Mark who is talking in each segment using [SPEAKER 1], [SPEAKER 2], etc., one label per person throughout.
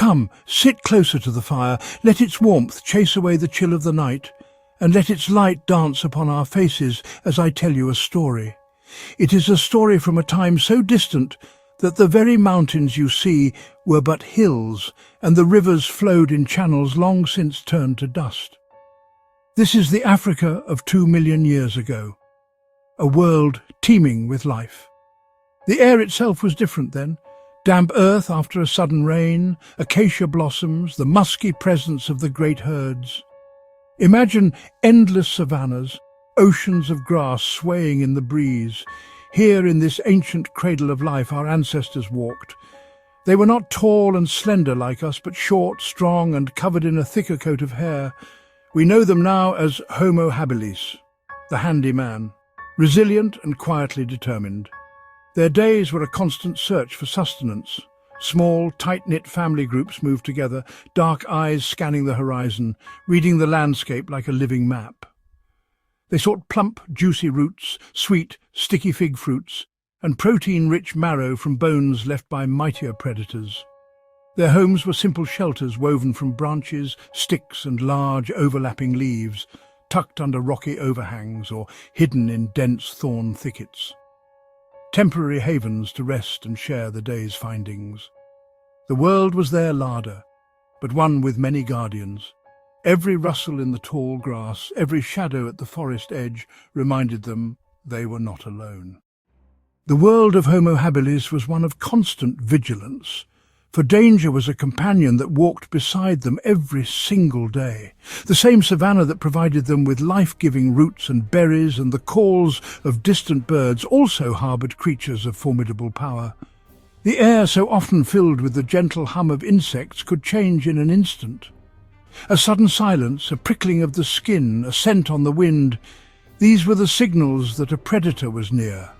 [SPEAKER 1] Come, sit closer to the fire, let its warmth chase away the chill of the night, and let its light dance upon our faces as I tell you a story. It is a story from a time so distant that the very mountains you see were but hills, and the rivers flowed in channels long since turned to dust. This is the Africa of 2 million years ago, a world teeming with life. The air itself was different then. Damp earth after a sudden rain, acacia blossoms, the musky presence of the great herds. Imagine endless savannas, oceans of grass swaying in the breeze. Here in this ancient cradle of life our ancestors walked. They were not tall and slender like us, but short, strong, and covered in a thicker coat of hair. We know them now as Homo habilis, the handy man, resilient and quietly determined. Their days were a constant search for sustenance. Small, tight-knit family groups moved together, dark eyes scanning the horizon, reading the landscape like a living map. They sought plump, juicy roots, sweet, sticky fig fruits, and protein-rich marrow from bones left by mightier predators. Their homes were simple shelters woven from branches, sticks, and large, overlapping leaves, tucked under rocky overhangs or hidden in dense thorn thickets. Temporary havens to rest and share the day's findings. The world was their larder, but one with many guardians. Every rustle in the tall grass, every shadow at the forest edge reminded them they were not alone. The world of Homo habilis was one of constant vigilance, for danger was a companion that walked beside them every single day. The same savanna that provided them with life-giving roots and berries and the calls of distant birds also harboured creatures of formidable power. The air, so often filled with the gentle hum of insects, could change in an instant. A sudden silence, a prickling of the skin, a scent on the wind, these were the signals that a predator was near.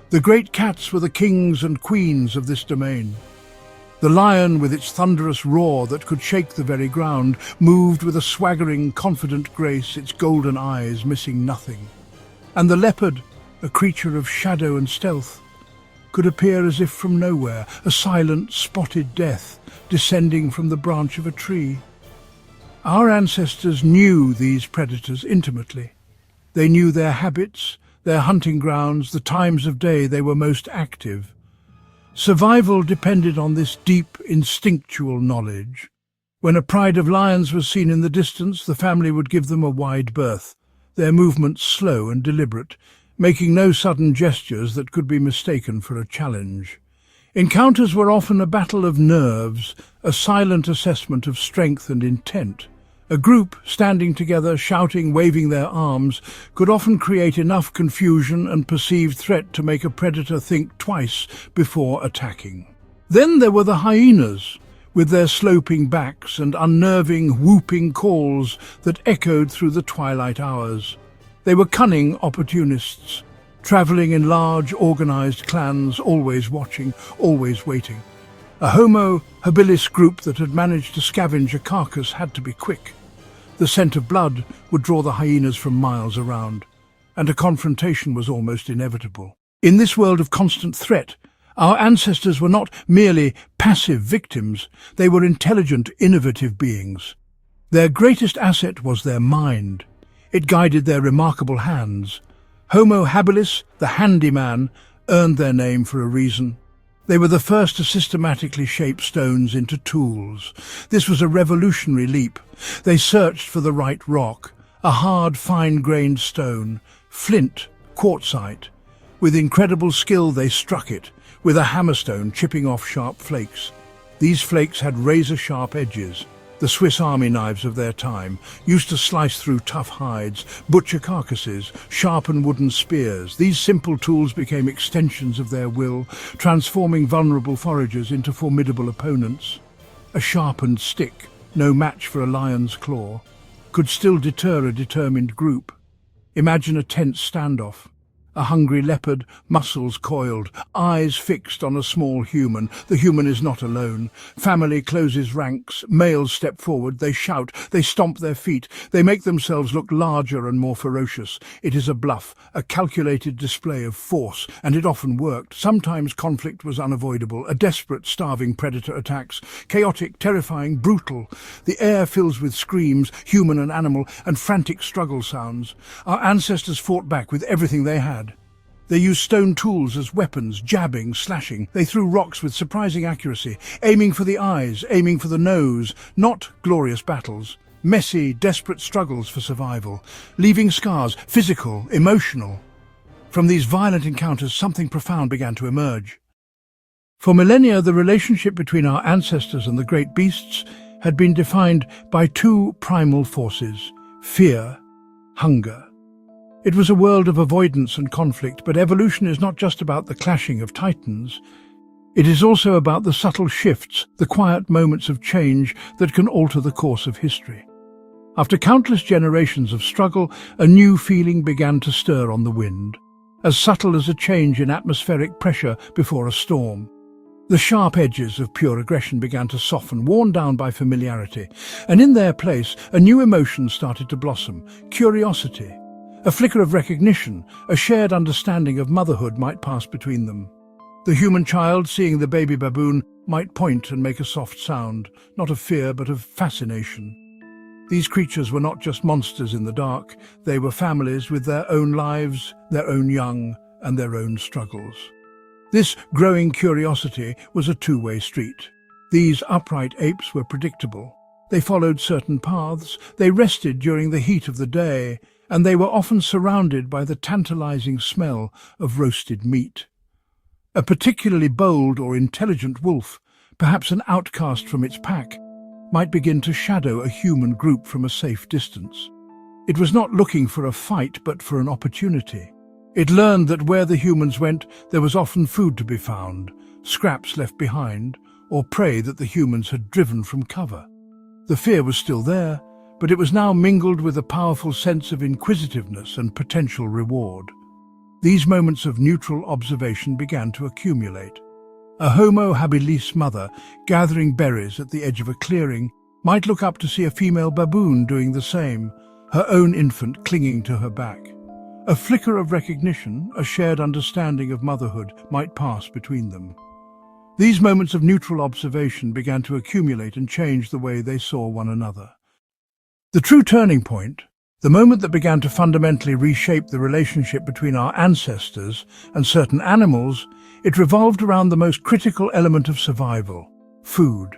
[SPEAKER 1] The great cats were the kings and queens of this domain. The lion, with its thunderous roar that could shake the very ground, moved with a swaggering, confident grace, its golden eyes missing nothing. And the leopard, a creature of shadow and stealth, could appear as if from nowhere, a silent, spotted death descending from the branch of a tree. Our ancestors knew these predators intimately. They knew their habits, their hunting grounds, the times of day they were most active. Survival depended on this deep, instinctual knowledge. When a pride of lions was seen in the distance, the family would give them a wide berth, their movements slow and deliberate, making no sudden gestures that could be mistaken for a challenge. Encounters were often a battle of nerves, a silent assessment of strength and intent. A group, standing together, shouting, waving their arms, could often create enough confusion and perceived threat to make a predator think twice before attacking. Then there were the hyenas, with their sloping backs and unnerving, whooping calls that echoed through the twilight hours. They were cunning opportunists, travelling in large, organised clans, always watching, always waiting. A Homo habilis group that had managed to scavenge a carcass had to be quick. The scent of blood would draw the hyenas from miles around, and a confrontation was almost inevitable. In this world of constant threat, our ancestors were not merely passive victims, they were intelligent, innovative beings. Their greatest asset was their mind. It guided their remarkable hands. Homo habilis, the handyman, earned their name for a reason. They were the first to systematically shape stones into tools. This was a revolutionary leap. They searched for the right rock, a hard, fine-grained stone, flint, quartzite. With incredible skill they struck it, with a hammerstone chipping off sharp flakes. These flakes had razor-sharp edges. The Swiss army knives of their time used to slice through tough hides, butcher carcasses, sharpen wooden spears. These simple tools became extensions of their will, transforming vulnerable foragers into formidable opponents. A sharpened stick, no match for a lion's claw, could still deter a determined group. Imagine a tense standoff. A hungry leopard, muscles coiled, eyes fixed on a small human. The human is not alone. Family closes ranks. Males step forward. They shout. They stomp their feet. They make themselves look larger and more ferocious. It is a bluff, a calculated display of force, and it often worked. Sometimes conflict was unavoidable. A desperate, starving predator attacks. Chaotic, terrifying, brutal. The air fills with screams, human and animal, and frantic struggle sounds. Our ancestors fought back with everything they had. They used stone tools as weapons, jabbing, slashing. They threw rocks with surprising accuracy, aiming for the eyes, aiming for the nose. Not glorious battles, messy, desperate struggles for survival, leaving scars, physical, emotional. From these violent encounters, something profound began to emerge. For millennia, the relationship between our ancestors and the great beasts had been defined by two primal forces: fear, hunger. It was a world of avoidance and conflict, but evolution is not just about the clashing of titans. It is also about the subtle shifts, the quiet moments of change that can alter the course of history. After countless generations of struggle, a new feeling began to stir on the wind, as subtle as a change in atmospheric pressure before a storm. The sharp edges of pure aggression began to soften, worn down by familiarity, and in their place, a new emotion started to blossom: curiosity. A flicker of recognition, a shared understanding of motherhood might pass between them. The human child, seeing the baby baboon, might point and make a soft sound, not of fear but of fascination. These creatures were not just monsters in the dark, they were families with their own lives, their own young, and their own struggles. This growing curiosity was a two-way street. These upright apes were predictable. They followed certain paths, they rested during the heat of the day, and they were often surrounded by the tantalizing smell of roasted meat. A particularly bold or intelligent wolf, perhaps an outcast from its pack, might begin to shadow a human group from a safe distance. It was not looking for a fight, but for an opportunity. It learned that where the humans went, there was often food to be found, scraps left behind, or prey that the humans had driven from cover. The fear was still there, but it was now mingled with a powerful sense of inquisitiveness and potential reward. These moments of neutral observation began to accumulate. A Homo habilis mother, gathering berries at the edge of a clearing, might look up to see a female baboon doing the same, her own infant clinging to her back. A flicker of recognition, a shared understanding of motherhood, might pass between them. These moments of neutral observation began to accumulate and change the way they saw one another. The true turning point, the moment that began to fundamentally reshape the relationship between our ancestors and certain animals, it revolved around the most critical element of survival: food.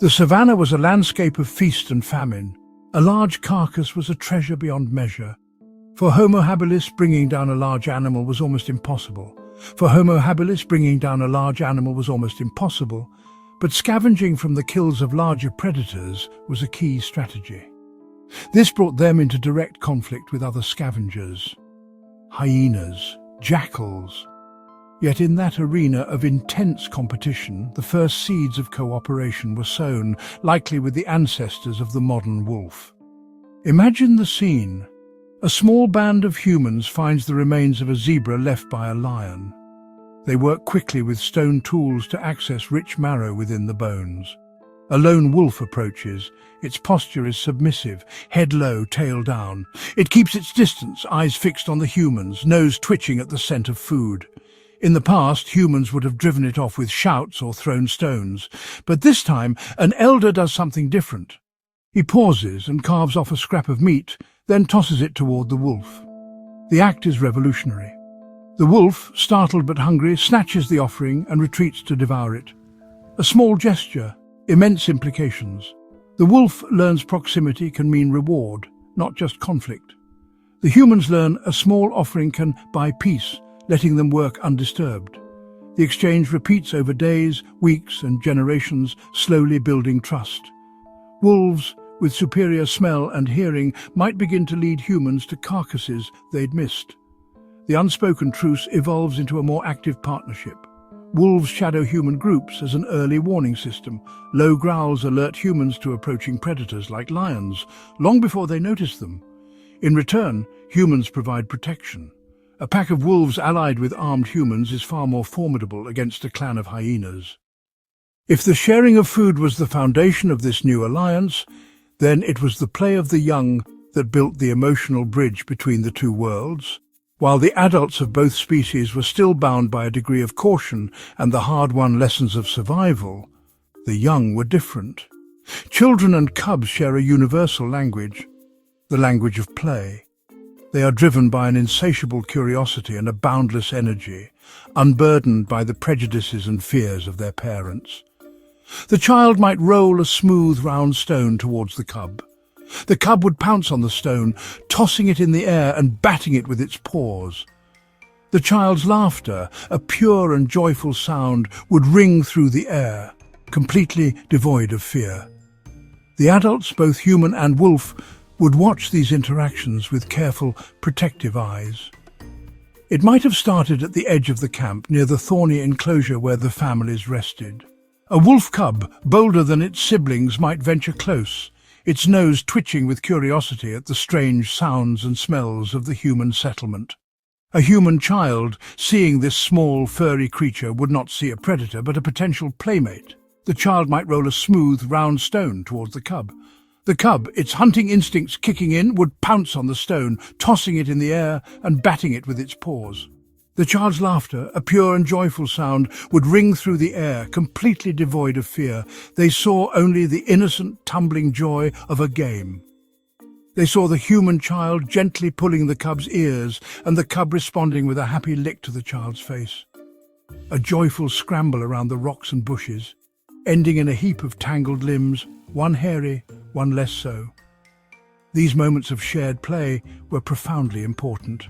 [SPEAKER 1] The savannah was a landscape of feast and famine. A large carcass was a treasure beyond measure. For Homo habilis, bringing down a large animal was almost impossible. But scavenging from the kills of larger predators was a key strategy. This brought them into direct conflict with other scavengers: hyenas, jackals. Yet in that arena of intense competition, the first seeds of cooperation were sown, likely with the ancestors of the modern wolf. Imagine the scene. A small band of humans finds the remains of a zebra left by a lion. They work quickly with stone tools to access rich marrow within the bones. A lone wolf approaches. Its posture is submissive, head low, tail down. It keeps its distance, eyes fixed on the humans, nose twitching at the scent of food. In the past, humans would have driven it off with shouts or thrown stones. But this time, an elder does something different. He pauses and carves off a scrap of meat, then tosses it toward the wolf. The act is revolutionary. The wolf, startled but hungry, snatches the offering and retreats to devour it. A small gesture, immense implications. The wolf learns proximity can mean reward, not just conflict. The humans learn a small offering can buy peace, letting them work undisturbed. The exchange repeats over days, weeks, and generations, slowly building trust. Wolves, with superior smell and hearing, might begin to lead humans to carcasses they'd missed. The unspoken truce evolves into a more active partnership. Wolves shadow human groups as an early warning system. Low growls alert humans to approaching predators like lions, long before they notice them. In return, humans provide protection. A pack of wolves allied with armed humans is far more formidable against a clan of hyenas. If the sharing of food was the foundation of this new alliance, then it was the play of the young that built the emotional bridge between the two worlds. While the adults of both species were still bound by a degree of caution and the hard-won lessons of survival, the young were different. Children and cubs share a universal language, the language of play. They are driven by an insatiable curiosity and a boundless energy, unburdened by the prejudices and fears of their parents. The child might roll a smooth, round stone towards the cub. The cub would pounce on the stone, tossing it in the air and batting it with its paws. The child's laughter, a pure and joyful sound, would ring through the air, completely devoid of fear. The adults, both human and wolf, would watch these interactions with careful, protective eyes. It might have started at the edge of the camp, near the thorny enclosure where the families rested. A wolf cub, bolder than its siblings, might venture close, its nose twitching with curiosity at the strange sounds and smells of the human settlement. A human child, seeing this small, furry creature, would not see a predator but a potential playmate. The child might roll a smooth, round stone towards the cub. The cub, its hunting instincts kicking in, would pounce on the stone, tossing it in the air and batting it with its paws. The child's laughter, a pure and joyful sound, would ring through the air, completely devoid of fear. They saw only the innocent, tumbling joy of a game. They saw the human child gently pulling the cub's ears and the cub responding with a happy lick to the child's face. A joyful scramble around the rocks and bushes, ending in a heap of tangled limbs, one hairy, one less so. These moments of shared play were profoundly important.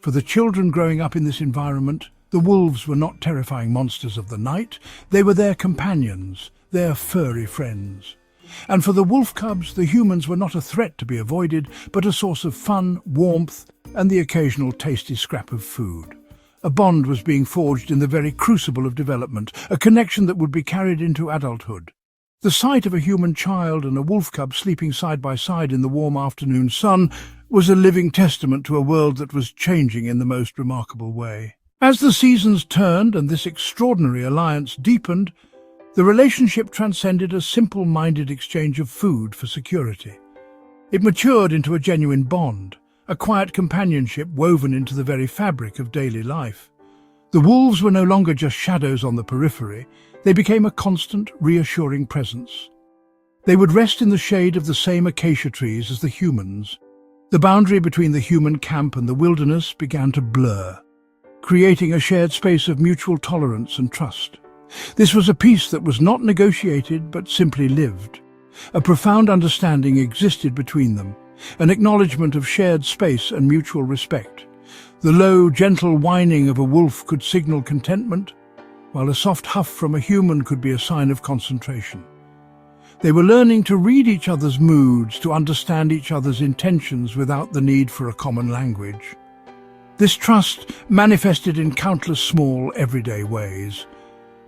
[SPEAKER 1] For the children growing up in this environment, the wolves were not terrifying monsters of the night, they were their companions, their furry friends. And for the wolf cubs, the humans were not a threat to be avoided, but a source of fun, warmth, and the occasional tasty scrap of food. A bond was being forged in the very crucible of development, a connection that would be carried into adulthood. The sight of a human child and a wolf cub sleeping side by side in the warm afternoon sun was a living testament to a world that was changing in the most remarkable way. As the seasons turned and this extraordinary alliance deepened, the relationship transcended a simple-minded exchange of food for security. It matured into a genuine bond, a quiet companionship woven into the very fabric of daily life. The wolves were no longer just shadows on the periphery, they became a constant, reassuring presence. They would rest in the shade of the same acacia trees as the humans. The boundary between the human camp and the wilderness began to blur, creating a shared space of mutual tolerance and trust. This was a peace that was not negotiated but simply lived. A profound understanding existed between them, an acknowledgement of shared space and mutual respect. The low, gentle whining of a wolf could signal contentment, while a soft huff from a human could be a sign of concentration. They were learning to read each other's moods, to understand each other's intentions without the need for a common language. This trust manifested in countless small, everyday ways.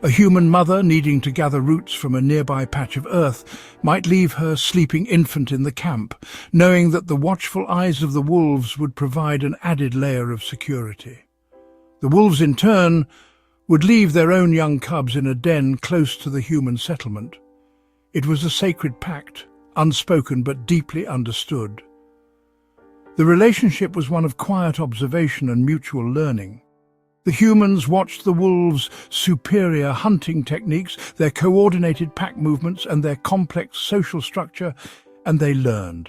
[SPEAKER 1] A human mother needing to gather roots from a nearby patch of earth might leave her sleeping infant in the camp, knowing that the watchful eyes of the wolves would provide an added layer of security. The wolves, in turn, would leave their own young cubs in a den close to the human settlement. It was a sacred pact, unspoken but deeply understood. The relationship was one of quiet observation and mutual learning. The humans watched the wolves' superior hunting techniques, their coordinated pack movements and their complex social structure, and they learned.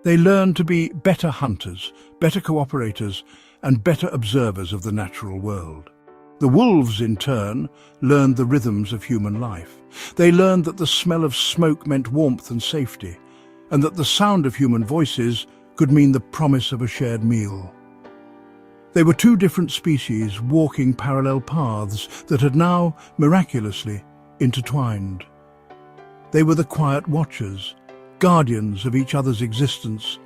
[SPEAKER 1] They learned to be better hunters, better cooperators, and better observers of the natural world. The wolves, in turn, learned the rhythms of human life. They learned that the smell of smoke meant warmth and safety, and that the sound of human voices could mean the promise of a shared meal. They were two different species walking parallel paths that had now, miraculously, intertwined. They were the quiet watchers, guardians of each other's existence.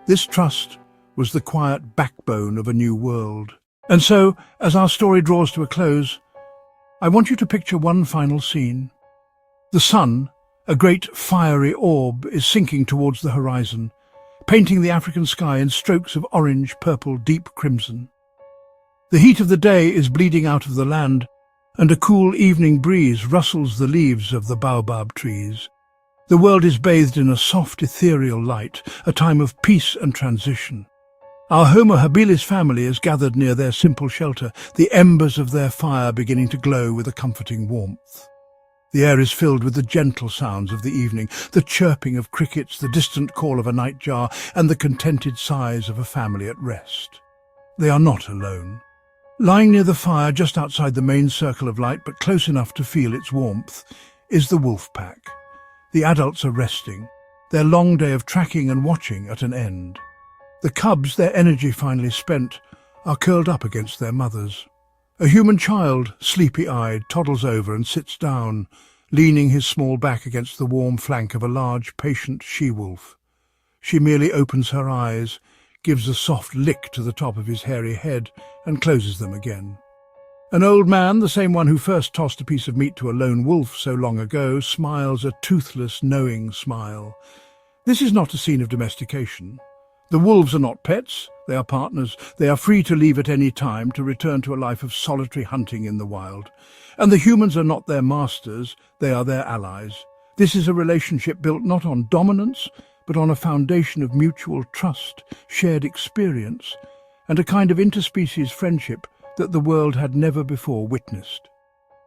[SPEAKER 1] This trust was the quiet backbone of a new world. And so, as our story draws to a close, I want you to picture one final scene. The sun, a great fiery orb, is sinking towards the horizon. painting the African sky in strokes of orange, purple, deep crimson. The heat of the day is bleeding out of the land, and a cool evening breeze rustles the leaves of the baobab trees. The world is bathed in a soft, ethereal light, a time of peace and transition. Our Homo Habilis family is gathered near their simple shelter, the embers of their fire beginning to glow with a comforting warmth. The air is filled with the gentle sounds of the evening, the chirping of crickets, the distant call of a nightjar, and the contented sighs of a family at rest. They are not alone. Lying near the fire just outside the main circle of light, but close enough to feel its warmth, is the wolf pack. The adults are resting, their long day of tracking and watching at an end. The cubs, their energy finally spent, are curled up against their mothers. A human child, sleepy-eyed, toddles over and sits down, leaning his small back against the warm flank of a large, patient she-wolf. She merely opens her eyes, gives a soft lick to the top of his hairy head, and closes them again. An old man, the same one who first tossed a piece of meat to a lone wolf so long ago, smiles a toothless, knowing smile. This is not a scene of domestication. The wolves are not pets, they are partners. They are free to leave at any time to return to a life of solitary hunting in the wild. And the humans are not their masters, they are their allies. This is a relationship built not on dominance, but on a foundation of mutual trust, shared experience, and a kind of interspecies friendship that the world had never before witnessed.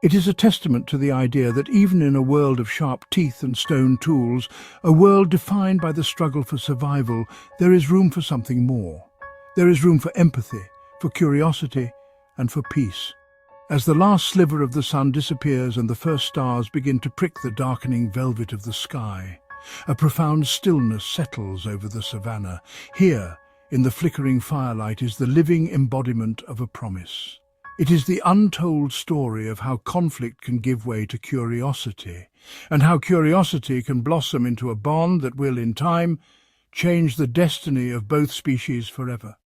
[SPEAKER 1] It is a testament to the idea that even in a world of sharp teeth and stone tools, a world defined by the struggle for survival, there is room for something more. There is room for empathy, for curiosity, and for peace. As the last sliver of the sun disappears and the first stars begin to prick the darkening velvet of the sky, a profound stillness settles over the savannah. Here, in the flickering firelight, is the living embodiment of a promise. It is the untold story of how conflict can give way to curiosity, and how curiosity can blossom into a bond that will, in time, change the destiny of both species forever.